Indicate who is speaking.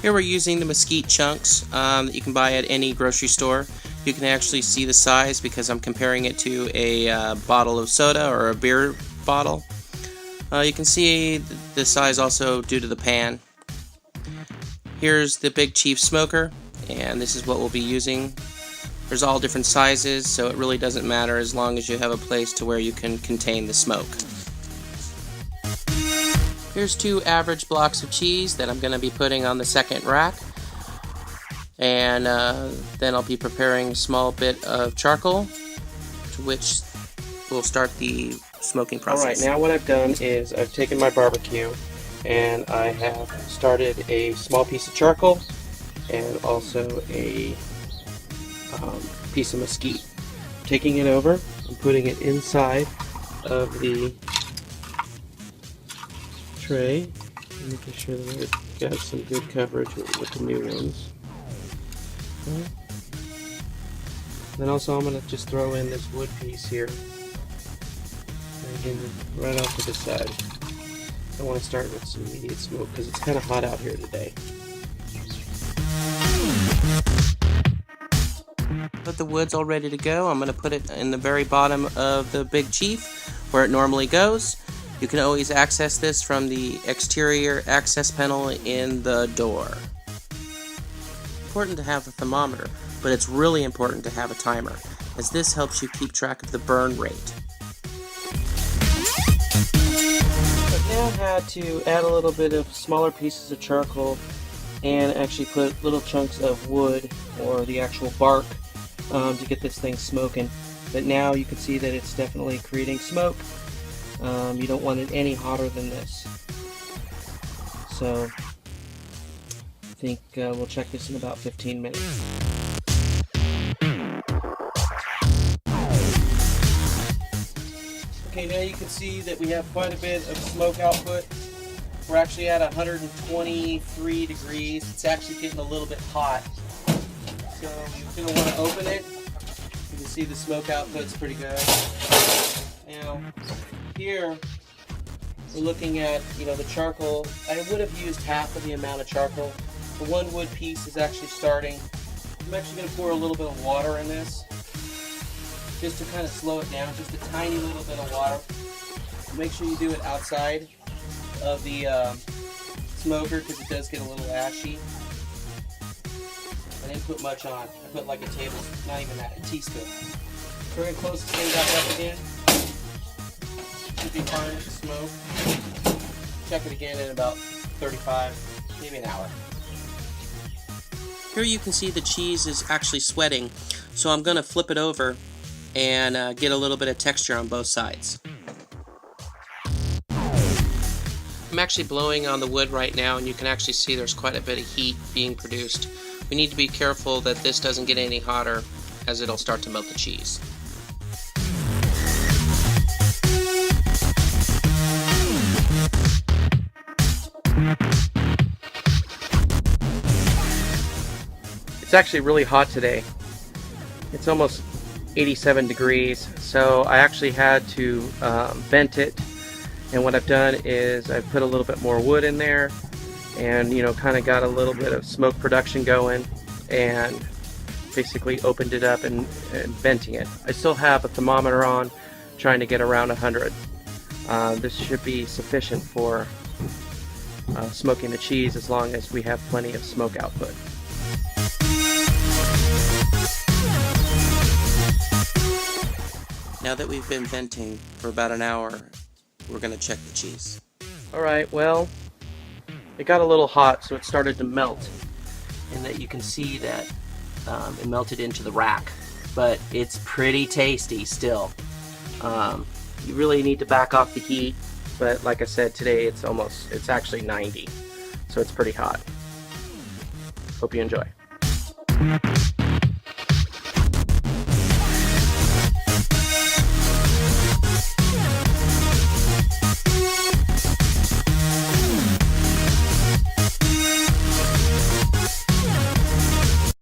Speaker 1: Here we're using the mesquite chunks that you can buy at any grocery store. You can actually see the size because I'm comparing it to a bottle of soda or a beer bottle. You can see the size also due to the pan. Here's the Big Chief smoker, and this is what we'll be using. There's all different sizes, so it really doesn't matter as long as you have a place to where you can contain the smoke. Here's 2 average blocks of cheese that I'm going to be putting on the second rack. And then I'll be preparing a small bit of charcoal, to which we'll start the smoking process.
Speaker 2: Alright, now what I've done is I've taken my barbecue and I have started a small piece of charcoal and also a piece of mesquite. Taking it over and putting it inside of the tray, making sure that we've got some good coverage with the new ones. Okay. Then also I'm going to just throw in this wood piece here, right off to the side. I want to start with some immediate smoke because it's kind of hot out here today.
Speaker 1: But the wood's all ready to go. I'm going to put it in the very bottom of the Big Chief where it normally goes. You can always access this from the exterior access panel in the door. Important to have a thermometer, but it's really important to have a timer, as this helps you keep track of the burn rate.
Speaker 2: I've now had to add a little bit of smaller pieces of charcoal and actually put little chunks of wood or the actual bark to get this thing smoking. But now you can see that it's definitely creating smoke. You don't want it any hotter than this. So I think we'll check this in about 15 minutes. Okay, now you can see that we have quite a bit of smoke output. We're actually at 123 degrees. It's actually getting a little bit hot. So you're going to want to open it. You can see the smoke output's pretty good. Now, here we're looking at, the charcoal. I would have used half of the amount of charcoal. The one wood piece is actually starting. I'm actually going to pour a little bit of water in this, just to kind of slow it down, just a tiny little bit of water. Make sure you do it outside of the smoker because it does get a little ashy. I didn't put much on. I put like a not even that, a teaspoon. We're going to close this thing back up again. Should be fine with the smoke. Check it again in about 35, maybe an hour.
Speaker 1: Here you can see the cheese is actually sweating, so I'm going to flip it over and get a little bit of texture on both sides. I'm actually blowing on the wood right now, and you can actually see there's quite a bit of heat being produced. We need to be careful that this doesn't get any hotter, as it'll start to melt the cheese.
Speaker 2: It's actually really hot today. It's almost 87 degrees, so I actually had to vent it, and what I've done is I've put a little bit more wood in there and kind of got a little bit of smoke production going and basically opened it up and venting it. I still have a thermometer on, trying to get around 100. This should be sufficient for smoking the cheese as long as we have plenty of smoke output.
Speaker 1: Now that we've been venting for about an hour, we're going to check the cheese.
Speaker 2: Alright, well, it got a little hot, so it started to melt. And that you can see that it melted into the rack. But it's pretty tasty still. You really need to back off the heat, but like I said, today it's actually 90. So it's pretty hot. Hope you enjoy.